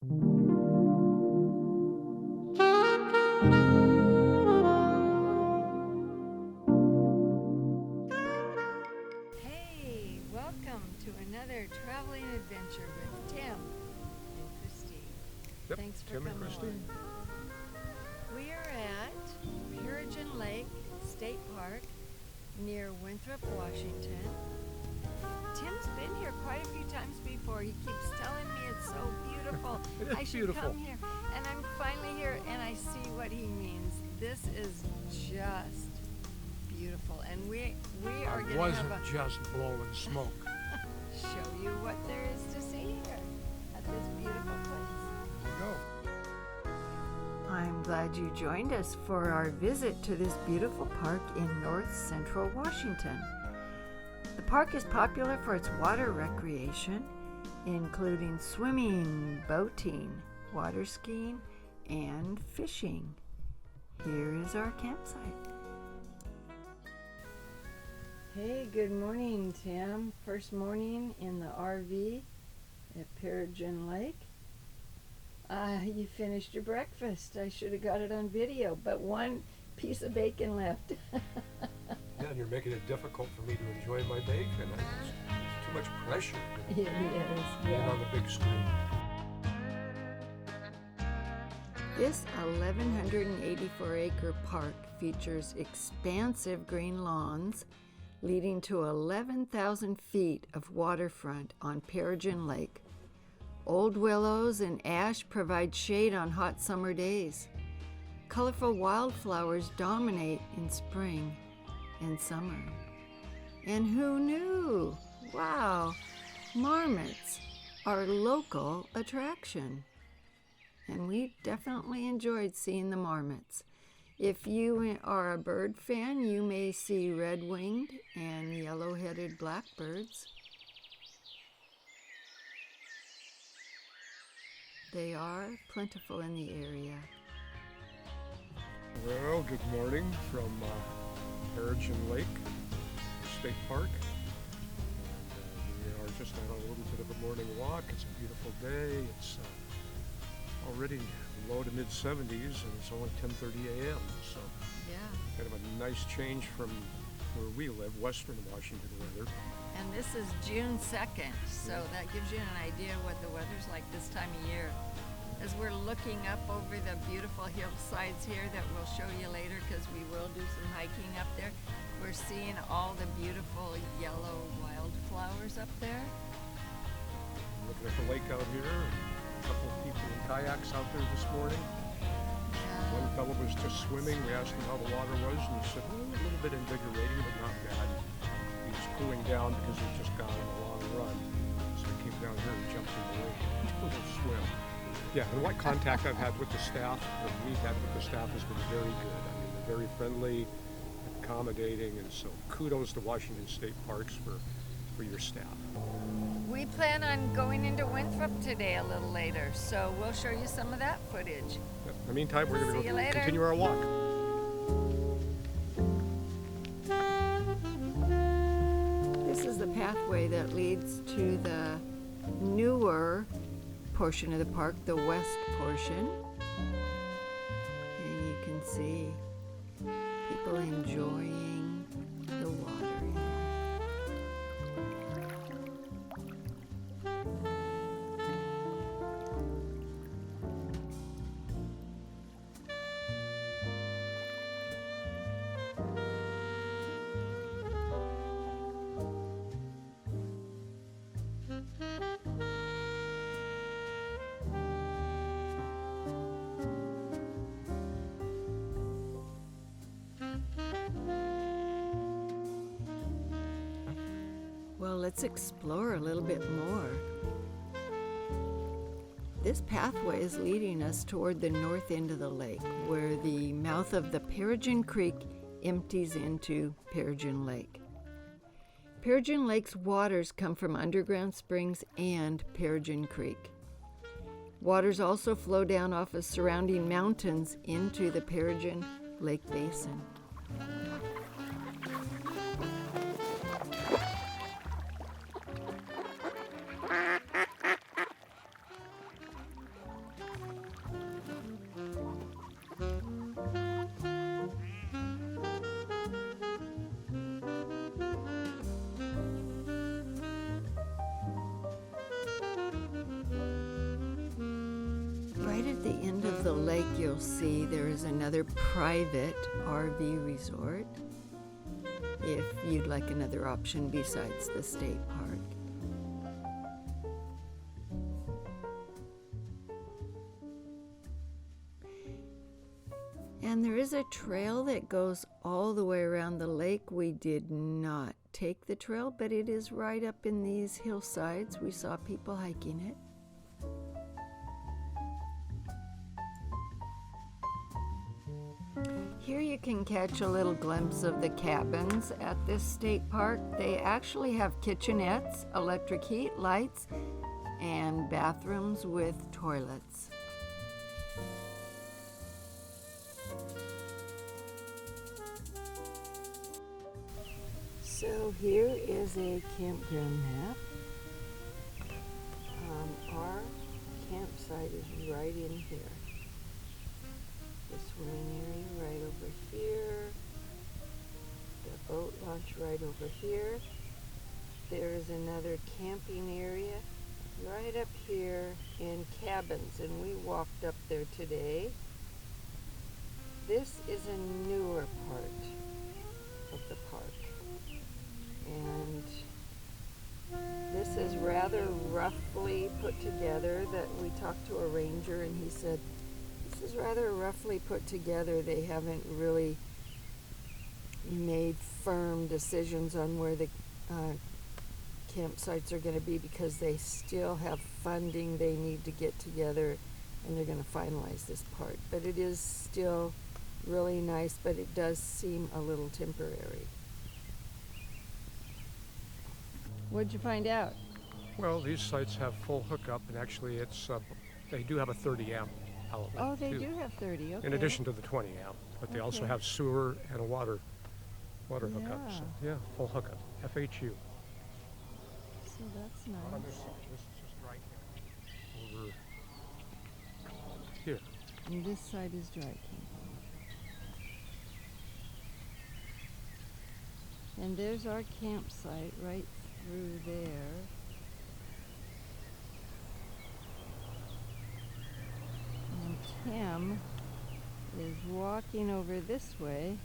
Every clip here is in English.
Hey, welcome to another traveling adventure with Tim and Christy. Yep, Thanks for Tim and coming Christy. along. We are at Pearrygin Lake State Park near Winthrop, Washington. Tim's been here quite a few times before. He keeps telling me it's so beautiful. It is I should beautiful. come here. And I'm finally here and I see what he means. This is just beautiful. And we are going to Wasn't have just blowing smoke. show you what there is to see here at this beautiful place. There we go. I'm glad you joined us for our visit to this beautiful park in north central Washington. The park is popular for its water recreation, including swimming, boating, water skiing, and fishing. Here is our campsite. Hey, good morning, Tim. First morning in the RV at Pearrygin Lake. You finished your breakfast. I should have got it on video, but one piece of bacon left. Yeah, and you're making it difficult for me to enjoy my bacon. It's too much pressure It is, being yeah. on the big screen. This 1,184-acre park features expansive green lawns leading to 11,000 feet of waterfront on Pearrygin Lake. Old willows and ash provide shade on hot summer days. Colorful wildflowers dominate in spring and summer. And who knew? Wow, marmots are a local attraction. And we definitely enjoyed seeing the marmots. If you are a bird fan, you may see red-winged and yellow-headed blackbirds. They are plentiful in the area. Well, good morning from Pearrygin Lake State Park. And, we are just on a little bit of a morning walk. It's a beautiful day. It's already low to mid-70s and it's only 10:30 a.m. So Yeah. kind of a nice change from where we live, western Washington weather. And this is June 2nd, so that gives you an idea what the weather's like this time of year. As we're looking up over the beautiful hillsides here that we'll show you later because we will do some hiking up there, we're seeing all the beautiful yellow wildflowers up there. Looking at the lake out here, and a couple of people in kayaks out there this morning. One fellow was just swimming. We asked him how the water was, and he said, well, a little bit invigorating, but not bad. He was cooling down because he'd just gone on a long run. So he came down here and jumped in the lake. A little swim. Yeah, and what contact I've had with the staff, what we've had with the staff has been very good. I mean, they're very friendly, accommodating, and so kudos to Washington State Parks for your staff. We plan on going into Winthrop today a little later, so we'll show you some of that footage. In the meantime, we're See going you to later. continue our walk. This is the pathway that leads to the newer portion of the park, the west portion. And you can see people enjoying the watering. Well, let's explore a little bit more. This pathway is leading us toward the north end of the lake, where the mouth of the Pearrygin Creek empties into Pearrygin Lake. Pearrygin Lake's waters come from underground springs and Pearrygin Creek. Waters also flow down off of surrounding mountains into the Pearrygin Lake Basin. Right at the end of the lake, you'll see there is another private RV resort if you'd like another option besides the state park. And there is a trail that goes all the way around the lake. We did not take the trail, but it is right up in these hillsides. We saw people hiking it. Here you can catch a little glimpse of the cabins at this state park. They actually have kitchenettes, electric heat, lights, and bathrooms with toilets. So here is a campground map. Our campsite is right in here. The swimming area right over here. The boat launch right over here. There is another camping area right up here in cabins, and we walked up there today. This is a newer part of the park. And this is rather roughly put together. That we talked to a ranger and he said, this is rather roughly put together. They haven't really made firm decisions on where the campsites are going to be because they still have funding they need to get together, and they're going to finalize this part. But it is still really nice, but it does seem a little temporary. What'd you find out? Well, these sites have full hookup, and actually they do have a 30 amp outlet. Oh, they too, do have 30, okay. in addition to the 20 amp, but they also have sewer and a water hookup. Yeah. So, yeah, full hookup, FHU. So that's nice. This is just right here. Over here. And this side is dry camping. And there's our campsite right through there. And Tim is walking over this way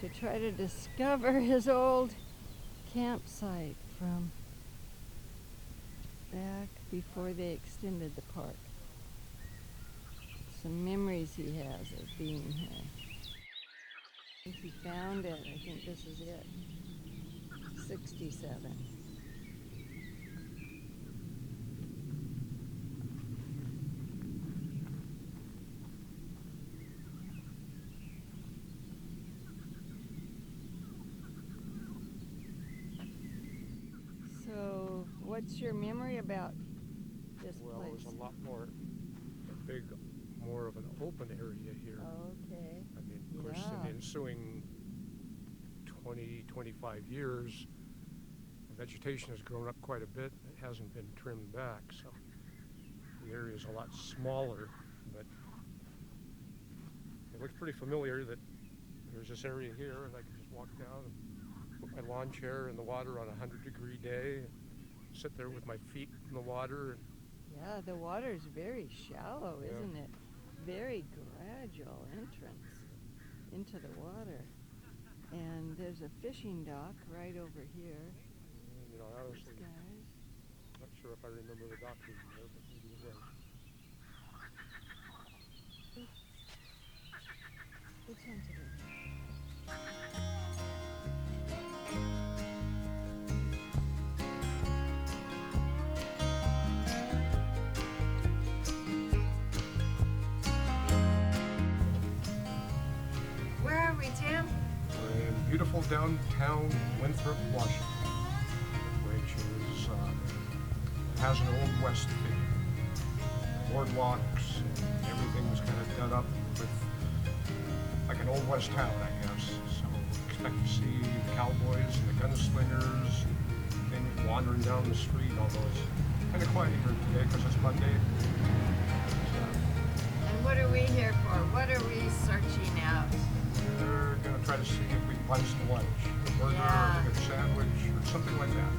to try to discover his old campsite from back before they extended the park. Some memories he has of being here. I think he found it. I think this is it. 67. So, what's your memory about this Well, place? it was a lot more of an open area here. Okay. I mean, of course, in the ensuing 20, 25 years, the vegetation has grown up quite a bit. It hasn't been trimmed back, so the area is a lot smaller, but it looks pretty familiar that there's this area here, and I can just walk down and put my lawn chair in the water on a 100-degree day, and sit there with my feet in the water. And yeah, the water is very shallow, isn't it? Very gradual entrance into the water. And there's a fishing dock right over here. you know, honestly, Guys. not sure if I remember the dock being there, but maybe it was. Which one's it? Where are we, Tim? We're in beautiful downtown Winthrop, Washington, which is has an old west feel. Boardwalks and everything's kind of done up with like an old west town, I guess. So expect to see the cowboys and the gunslingers and wandering down the street, although it's kind of quiet here today because it's Monday. And what are we here for? What are we searching out? We're going to try to see if we can find some lunch, a burger, or a good sandwich, or something like that.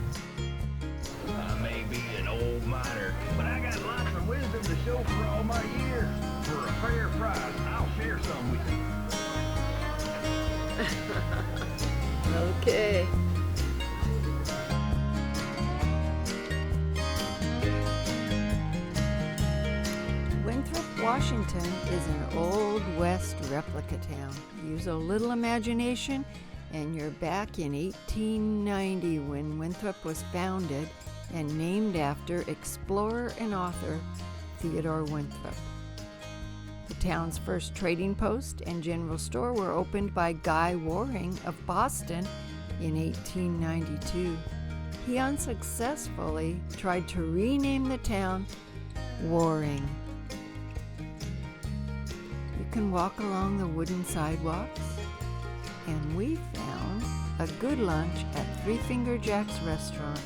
I may be an old miner, but I got lots of wisdom to show for all my years. For a fair price, I'll share some with you. Okay. Winthrop, Washington is an Old West replica town. Use a little imagination and you're back in 1890 when Winthrop was founded and named after explorer and author Theodore Winthrop. The town's first trading post and general store were opened by Guy Waring of Boston in 1892. He unsuccessfully tried to rename the town Waring. You can walk along the wooden sidewalks, and we found a good lunch at Three Finger Jack's restaurant.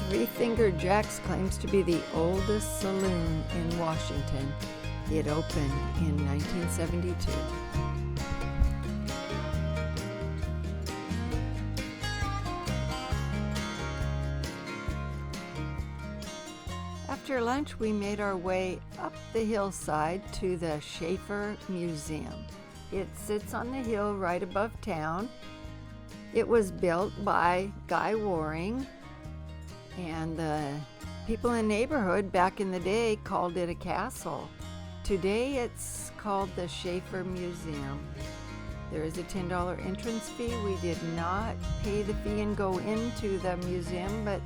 Three Finger Jack's claims to be the oldest saloon in Washington. It opened in 1972. After lunch, we made our way up the hillside to the Schaefer Museum. It sits on the hill right above town. It was built by Guy Waring, and the people in the neighborhood back in the day called it a castle. Today it's called the Schaefer Museum. There is a $10 entrance fee. We did not pay the fee and go into the museum, but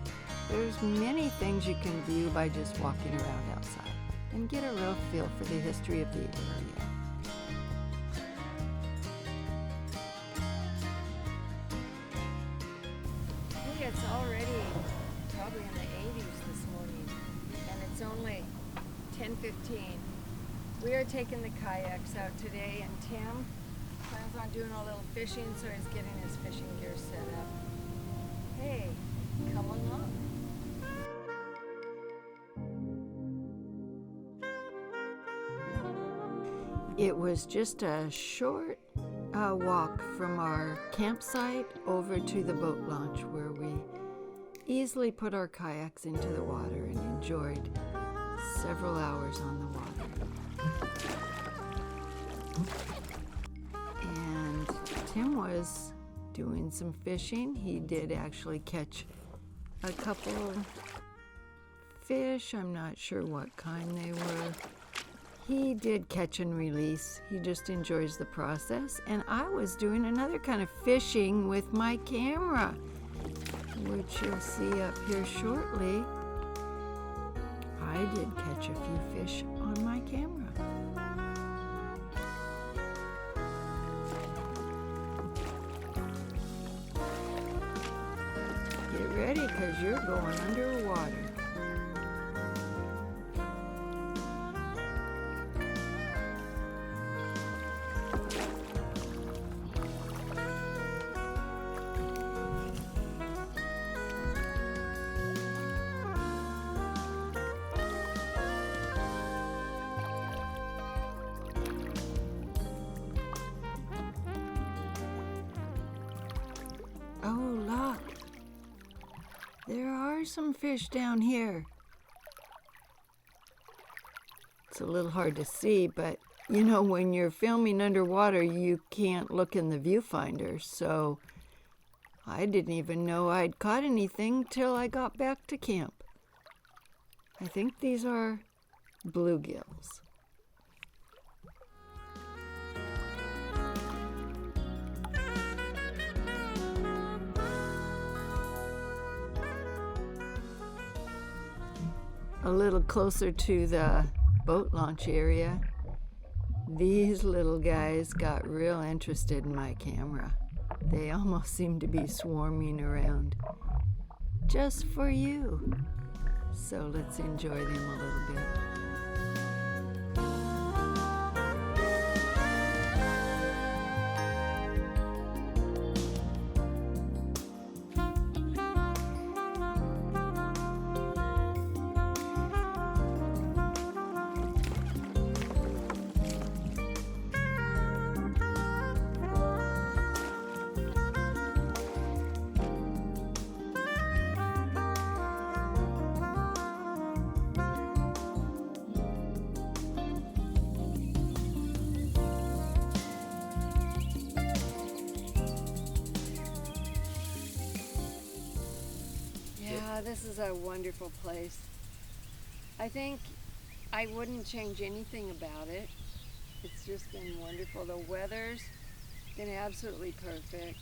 there's many things you can view by just walking around outside and get a real feel for the history of the area. Hey, it's already probably in the 80s this morning, and it's only 10:15. We are taking the kayaks out today, and Tim plans on doing a little fishing, so he's getting his fishing gear set up. Hey, come along. It was just a short walk from our campsite over to the boat launch, where we easily put our kayaks into the water and enjoyed several hours on the water. And Tim was doing some fishing. He did actually catch a couple fish. I'm not sure what kind they were. He did catch and release. He just enjoys the process. And I was doing another kind of fishing with my camera, which you'll see up here shortly. I did catch a few fish on my camera. Get ready, because you're going underwater. Oh, look. There are some fish down here. It's a little hard to see, but you know, when you're filming underwater, you can't look in the viewfinder, so I didn't even know I'd caught anything till I got back to camp. I think these are bluegills. A little closer to the boat launch area, these little guys got real interested in my camera. They almost seem to be swarming around just for you. So let's enjoy them a little bit. This is a wonderful place. I think I wouldn't change anything about it. It's just been wonderful. The weather's been absolutely perfect.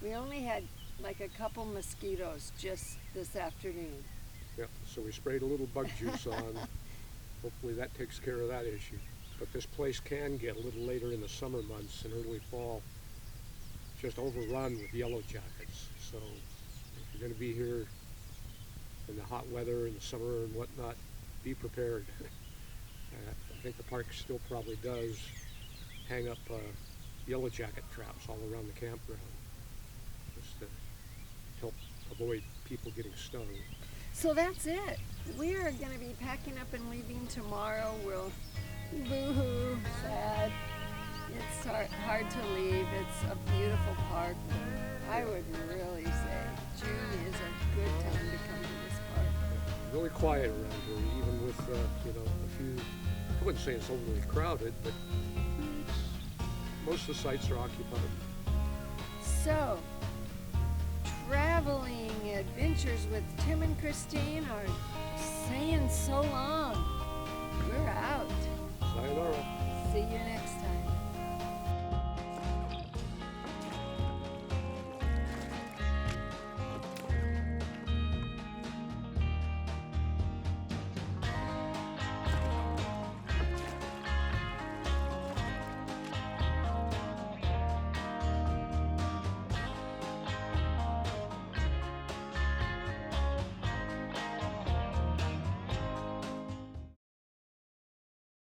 We only had like a couple mosquitoes just this afternoon. Yeah, so we sprayed a little bug juice on. Hopefully that takes care of that issue. But this place can get a little later in the summer months and early fall just overrun with yellow jackets. So if you're going to be here in the hot weather in the summer and whatnot, be prepared. I think the park still probably does hang up yellow jacket traps all around the campground just to help avoid people getting stung. So that's it. We are going to be packing up and leaving tomorrow. We'll boo-hoo, sad. It's hard to leave. It's a beautiful park. I would really say June is a good time to come to this park. Really quiet around here, even with a few. I wouldn't say it's overly crowded, but most of the sites are occupied. So, traveling adventures with Tim and Christine are saying so long. We're out. Sayonara. See you next